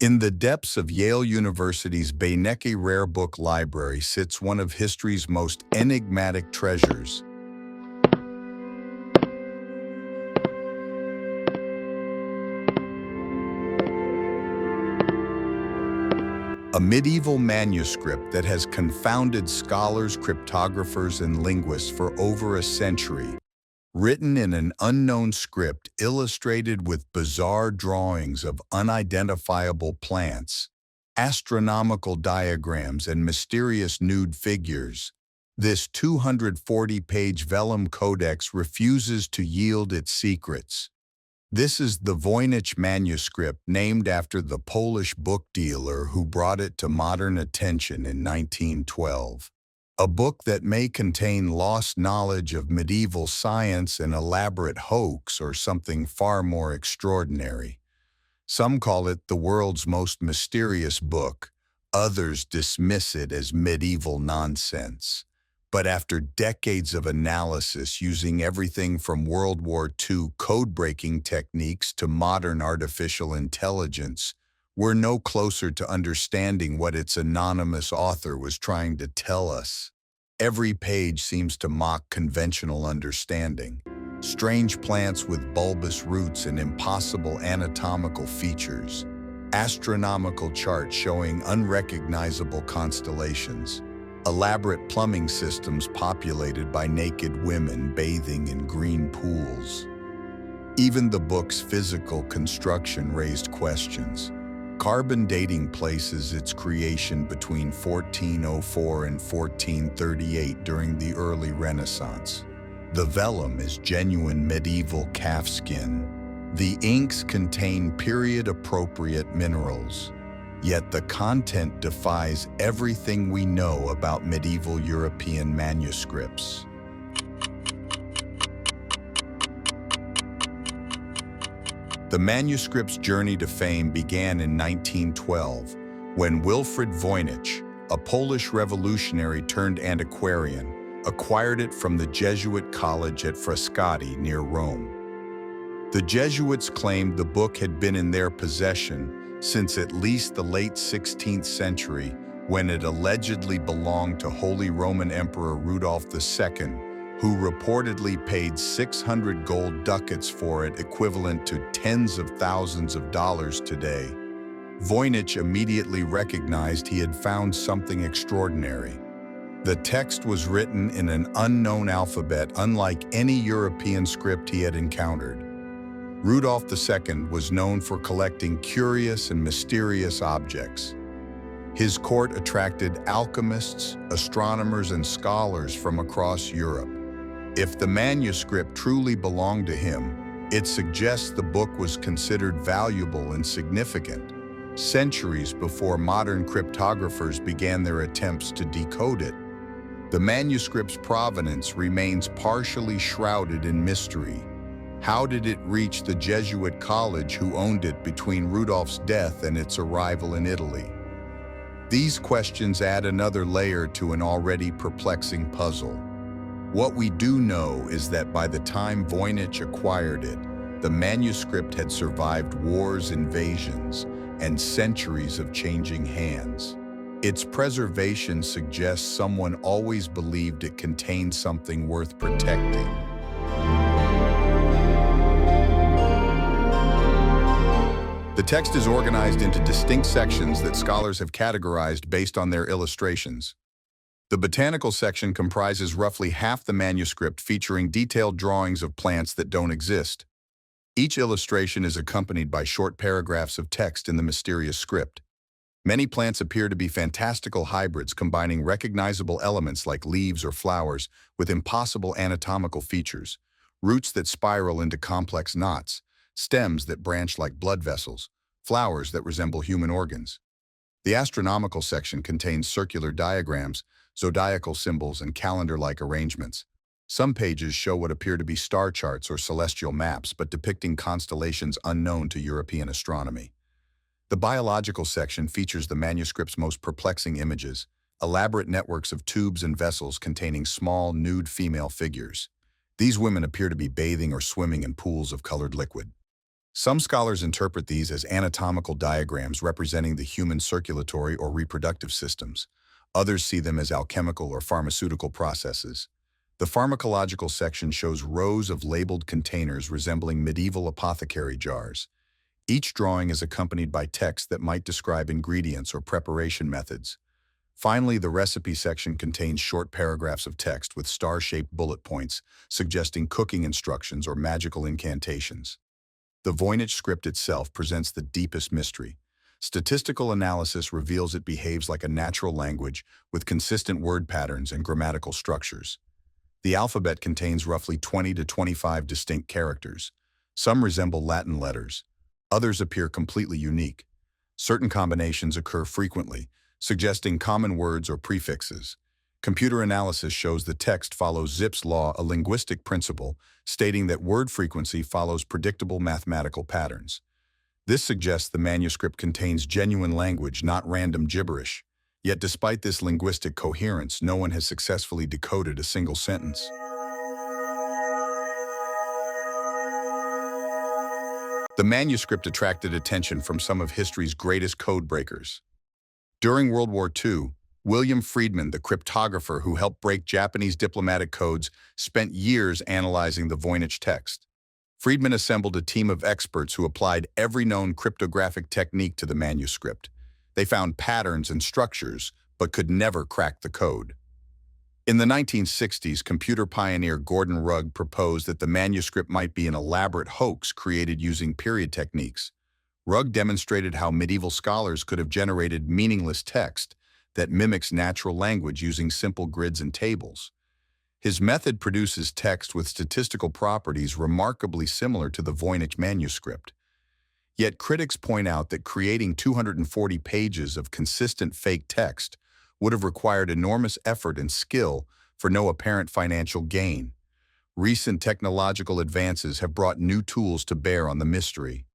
In the depths of Yale University's Voynich Rare Book Library sits one of history's most enigmatic treasures. A medieval manuscript that has confounded scholars, cryptographers, and linguists for over a century. Written in an unknown script illustrated with bizarre drawings of unidentifiable plants, astronomical diagrams, and mysterious nude figures, this 240-page vellum codex refuses to yield its secrets. This is the Voynich Manuscript, named after the Polish book dealer who brought it to modern attention in 1912. A book that may contain lost knowledge of medieval science, an elaborate hoax, or something far more extraordinary. Some call it the world's most mysterious book. Others dismiss it as medieval nonsense. But after decades of analysis using everything from World War II code-breaking techniques to modern artificial intelligence, we're no closer to understanding what its anonymous author was trying to tell us. Every page seems to mock conventional understanding. Strange plants with bulbous roots and impossible anatomical features. Astronomical charts showing unrecognizable constellations. Elaborate plumbing systems populated by naked women bathing in green pools. Even the book's physical construction raised questions. Carbon dating places its creation between 1404 and 1438 during the early Renaissance. The vellum is genuine medieval calfskin. The inks contain period-appropriate minerals. Yet the content defies everything we know about medieval European manuscripts. The manuscript's journey to fame began in 1912, when Wilfrid Voynich, a Polish revolutionary turned antiquarian, acquired it from the Jesuit college at Frascati near Rome. The Jesuits claimed the book had been in their possession since at least the late 16th century, when it allegedly belonged to Holy Roman Emperor Rudolph II, who reportedly paid 600 gold ducats for it, equivalent to tens of thousands of dollars today. Voynich immediately recognized he had found something extraordinary. The text was written in an unknown alphabet unlike any European script he had encountered. Rudolph II was known for collecting curious and mysterious objects. His court attracted alchemists, astronomers, and scholars from across Europe. If the manuscript truly belonged to him, it suggests the book was considered valuable and significant, centuries before modern cryptographers began their attempts to decode it. The manuscript's provenance remains partially shrouded in mystery. How did it reach the Jesuit college who owned it between Rudolph's death and its arrival in Italy? These questions add another layer to an already perplexing puzzle. What we do know is that by the time Voynich acquired it, the manuscript had survived wars, invasions, and centuries of changing hands. Its preservation suggests someone always believed it contained something worth protecting. The text is organized into distinct sections that scholars have categorized based on their illustrations. The botanical section comprises roughly half the manuscript, featuring detailed drawings of plants that don't exist. Each illustration is accompanied by short paragraphs of text in the mysterious script. Many plants appear to be fantastical hybrids combining recognizable elements like leaves or flowers with impossible anatomical features, roots that spiral into complex knots, stems that branch like blood vessels, flowers that resemble human organs. The astronomical section contains circular diagrams, zodiacal symbols, and calendar-like arrangements. Some pages show what appear to be star charts or celestial maps, but depicting constellations unknown to European astronomy. The biological section features the manuscript's most perplexing images, elaborate networks of tubes and vessels containing small, nude female figures. These women appear to be bathing or swimming in pools of colored liquid. Some scholars interpret these as anatomical diagrams representing the human circulatory or reproductive systems. Others see them as alchemical or pharmaceutical processes. The pharmacological section shows rows of labeled containers resembling medieval apothecary jars. Each drawing is accompanied by text that might describe ingredients or preparation methods. Finally, the recipe section contains short paragraphs of text with star-shaped bullet points, suggesting cooking instructions or magical incantations. The Voynich script itself presents the deepest mystery. Statistical analysis reveals it behaves like a natural language with consistent word patterns and grammatical structures. The alphabet contains roughly 20 to 25 distinct characters. Some resemble Latin letters. Others appear completely unique. Certain combinations occur frequently, suggesting common words or prefixes. Computer analysis shows the text follows Zipf's law, a linguistic principle, stating that word frequency follows predictable mathematical patterns. This suggests the manuscript contains genuine language, not random gibberish. Yet despite this linguistic coherence, no one has successfully decoded a single sentence. The manuscript attracted attention from some of history's greatest codebreakers. During World War II, William Friedman, the cryptographer who helped break Japanese diplomatic codes, spent years analyzing the Voynich text. Friedman assembled a team of experts who applied every known cryptographic technique to the manuscript. They found patterns and structures, but could never crack the code. In the 1960s, computer pioneer Gordon Rugg proposed that the manuscript might be an elaborate hoax created using period techniques. Rugg demonstrated how medieval scholars could have generated meaningless text that mimics natural language using simple grids and tables. His method produces text with statistical properties remarkably similar to the Voynich manuscript. Yet critics point out that creating 240 pages of consistent fake text would have required enormous effort and skill for no apparent financial gain. Recent technological advances have brought new tools to bear on the mystery.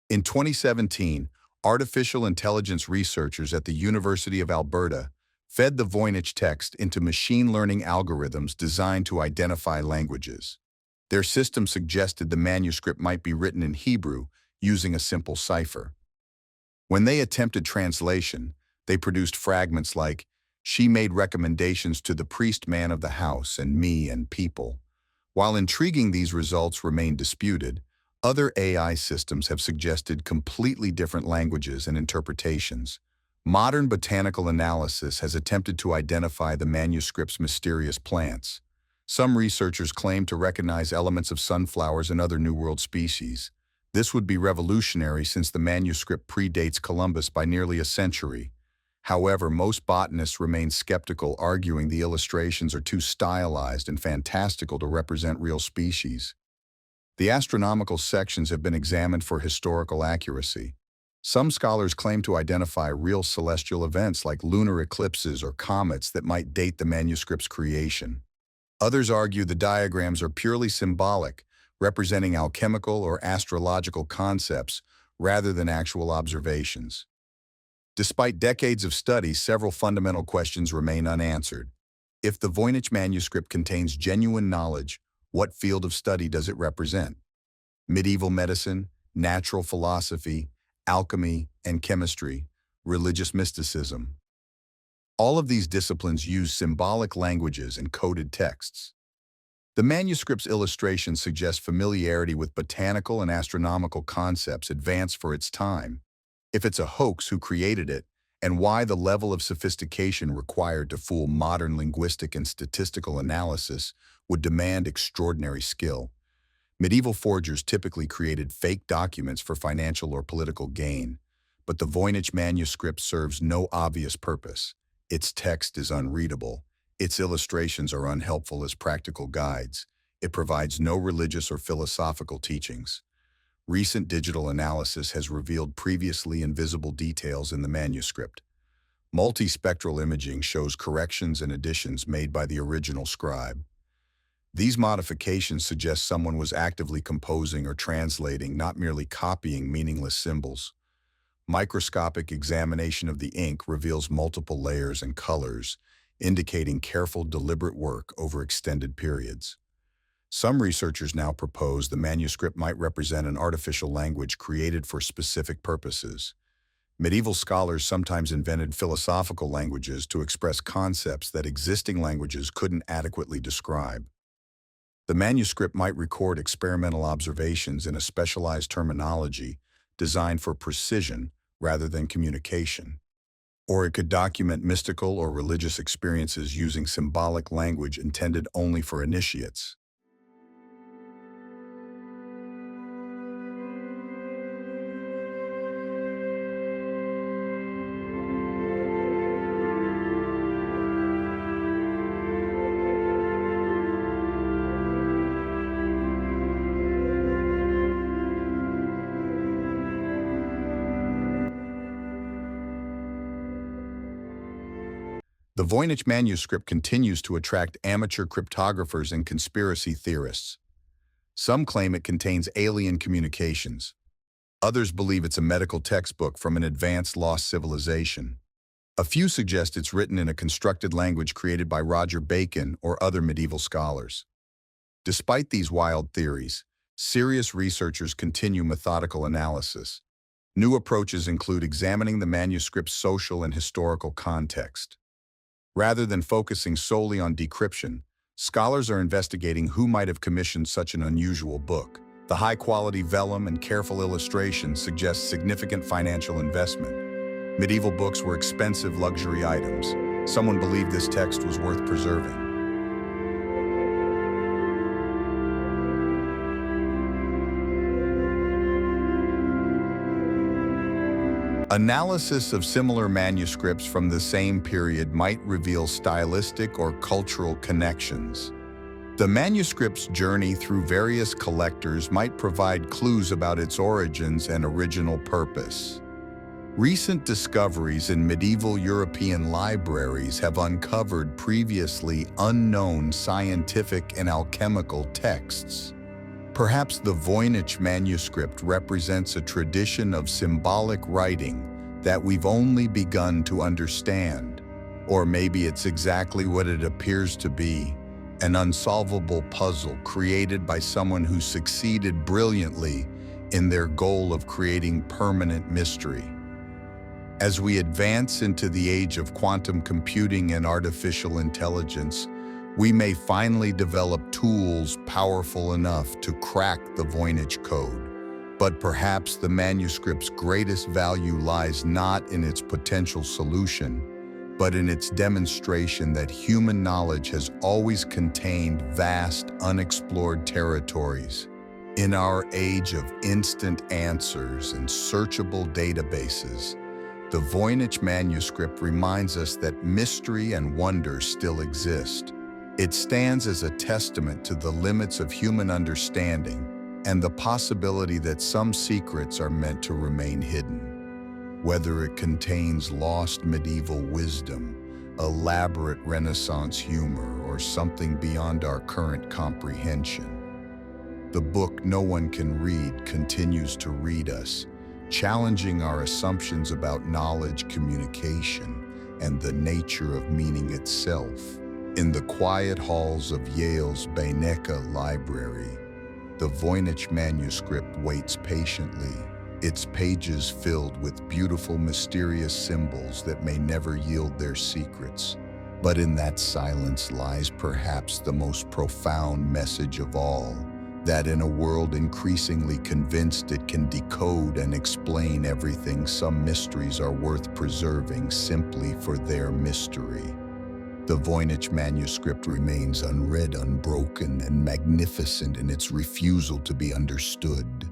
In 2017, artificial intelligence researchers at the University of Alberta fed the Voynich text into machine learning algorithms designed to identify languages. Their system suggested the manuscript might be written in Hebrew using a simple cipher. When they attempted translation, they produced fragments like, "She made recommendations to the priest man of the house and me and people." While intriguing, these results remain disputed. Other AI systems have suggested completely different languages and interpretations. Modern botanical analysis has attempted to identify the manuscript's mysterious plants. Some researchers claim to recognize elements of sunflowers and other New World species. This would be revolutionary since the manuscript predates Columbus by nearly a century. However, most botanists remain skeptical, arguing the illustrations are too stylized and fantastical to represent real species. The astronomical sections have been examined for historical accuracy. Some scholars claim to identify real celestial events like lunar eclipses or comets that might date the manuscript's creation. Others argue the diagrams are purely symbolic, representing alchemical or astrological concepts rather than actual observations. Despite decades of study, several fundamental questions remain unanswered. If the Voynich manuscript contains genuine knowledge, what field of study does it represent? Medieval medicine, natural philosophy, alchemy and chemistry, religious mysticism. All of these disciplines use symbolic languages and coded texts. The manuscript's illustrations suggest familiarity with botanical and astronomical concepts advanced for its time. If it's a hoax, who created it, and why the level of sophistication required to fool modern linguistic and statistical analysis would demand extraordinary skill. Medieval forgers typically created fake documents for financial or political gain, but the Voynich manuscript serves no obvious purpose. Its text is unreadable. Its illustrations are unhelpful as practical guides. It provides no religious or philosophical teachings. Recent digital analysis has revealed previously invisible details in the manuscript. Multispectral imaging shows corrections and additions made by the original scribe. These modifications suggest someone was actively composing or translating, not merely copying meaningless symbols. Microscopic examination of the ink reveals multiple layers and colors, indicating careful, deliberate work over extended periods. Some researchers now propose the manuscript might represent an artificial language created for specific purposes. Medieval scholars sometimes invented philosophical languages to express concepts that existing languages couldn't adequately describe. The manuscript might record experimental observations in a specialized terminology designed for precision rather than communication. Or it could document mystical or religious experiences using symbolic language intended only for initiates. The Voynich Manuscript continues to attract amateur cryptographers and conspiracy theorists. Some claim it contains alien communications. Others believe it's a medical textbook from an advanced lost civilization. A few suggest it's written in a constructed language created by Roger Bacon or other medieval scholars. Despite these wild theories, serious researchers continue methodical analysis. New approaches include examining the manuscript's social and historical context. Rather than focusing solely on decryption, scholars are investigating who might have commissioned such an unusual book. The high-quality vellum and careful illustrations suggest significant financial investment. Medieval books were expensive luxury items. Someone believed this text was worth preserving. Analysis of similar manuscripts from the same period might reveal stylistic or cultural connections. The manuscript's journey through various collectors might provide clues about its origins and original purpose. Recent discoveries in medieval European libraries have uncovered previously unknown scientific and alchemical texts. Perhaps the Voynich manuscript represents a tradition of symbolic writing that we've only begun to understand. Or maybe it's exactly what it appears to be, an unsolvable puzzle created by someone who succeeded brilliantly in their goal of creating permanent mystery. As we advance into the age of quantum computing and artificial intelligence, we may finally develop tools powerful enough to crack the Voynich code. But perhaps the manuscript's greatest value lies not in its potential solution, but in its demonstration that human knowledge has always contained vast, unexplored territories. In our age of instant answers and searchable databases, the Voynich manuscript reminds us that mystery and wonder still exist. It stands as a testament to the limits of human understanding and the possibility that some secrets are meant to remain hidden. Whether it contains lost medieval wisdom, elaborate Renaissance humor, or something beyond our current comprehension, the book no one can read continues to read us, challenging our assumptions about knowledge, communication, and the nature of meaning itself. In the quiet halls of Yale's Botanical Library, the Voynich manuscript waits patiently, its pages filled with beautiful, mysterious symbols that may never yield their secrets. But in that silence lies perhaps the most profound message of all, that in a world increasingly convinced it can decode and explain everything, some mysteries are worth preserving simply for their mystery. The Voynich manuscript remains unread, unbroken, and magnificent in its refusal to be understood.